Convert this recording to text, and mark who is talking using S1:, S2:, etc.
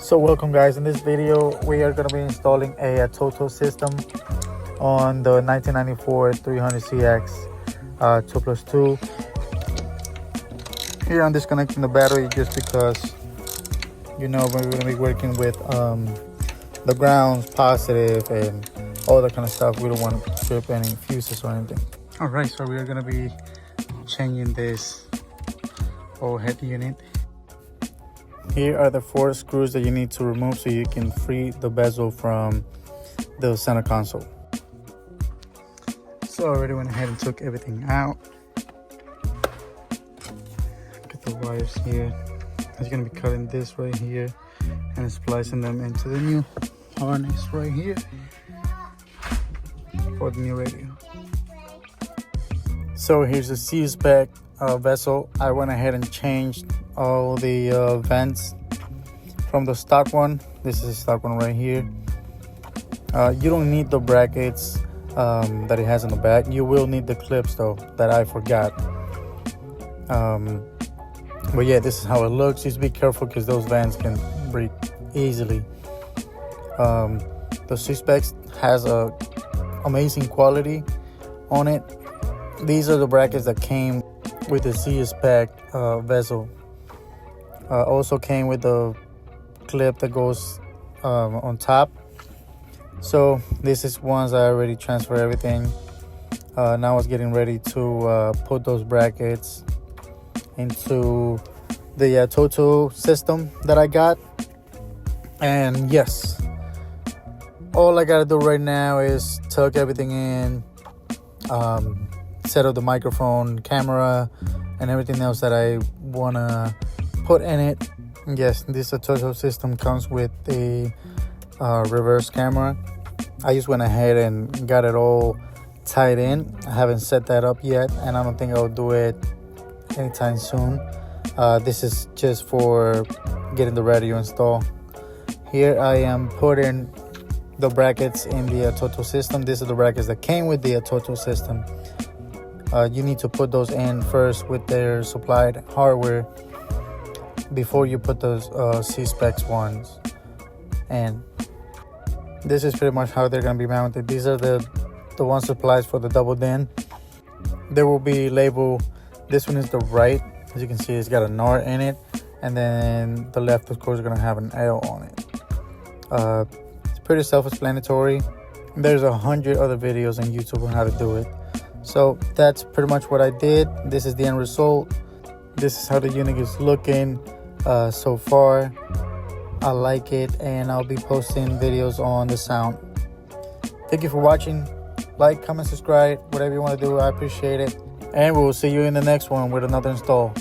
S1: So welcome guys, in this video we are going to be installing a ATOTO system on the 1994 300CX 2+2. Here I'm disconnecting the battery just because, you know, we're going to be working with the grounds positive and all that kind of stuff. We don't want to trip any fuses or anything. All right, so we are going to be changing this whole head unit. Here are the 4 screws that you need to remove so you can free the bezel from the center console. So I already went ahead and took everything out. Get the wires here. I'm going to be cutting this right here and splicing them into the new harness right here for the new radio. So here's the C-spec vessel. I went ahead and changed all the vents from the stock one. This is the stock one right here. You don't need the brackets that it has in the back. You will need the clips though, that I forgot. But yeah, this is how it looks. Just be careful because those vents can break easily. The C-Specs has a amazing quality on it. These are the brackets that came with the C-Spec vessel. Also came with the clip that goes on top. So this is once I already transfer everything. Now I was getting ready to put those brackets into the ATOTO system that I got. And yes, all I gotta do right now is tuck everything in, set up the microphone, camera, and everything else that I wanna put in it. Yes, this ATOTO system comes with the reverse camera. I just went ahead and got it all tied in. I haven't set that up yet, and I don't think I'll do it anytime soon. This is just for getting the radio installed. Here I am putting the brackets in the ATOTO system. These are the brackets that came with the ATOTO system. You need to put those in first with their supplied hardware before you put those C-Specs ones. And this is pretty much how they're going to be mounted. These are the one supplies for the double DIN. There will be labeled, this one is the right. As you can see, it's got a NAR in it. And then the left, of course, is going to have an L on it. It's pretty self-explanatory. There's 100 other videos on YouTube on how to do it. So that's pretty much what I did. This is the end result. This is how the unit is looking so far. I like it, and I'll be posting videos on the sound. Thank you for watching. Like, comment, subscribe, whatever you want to do. I appreciate it. And we will see you in the next one with another install.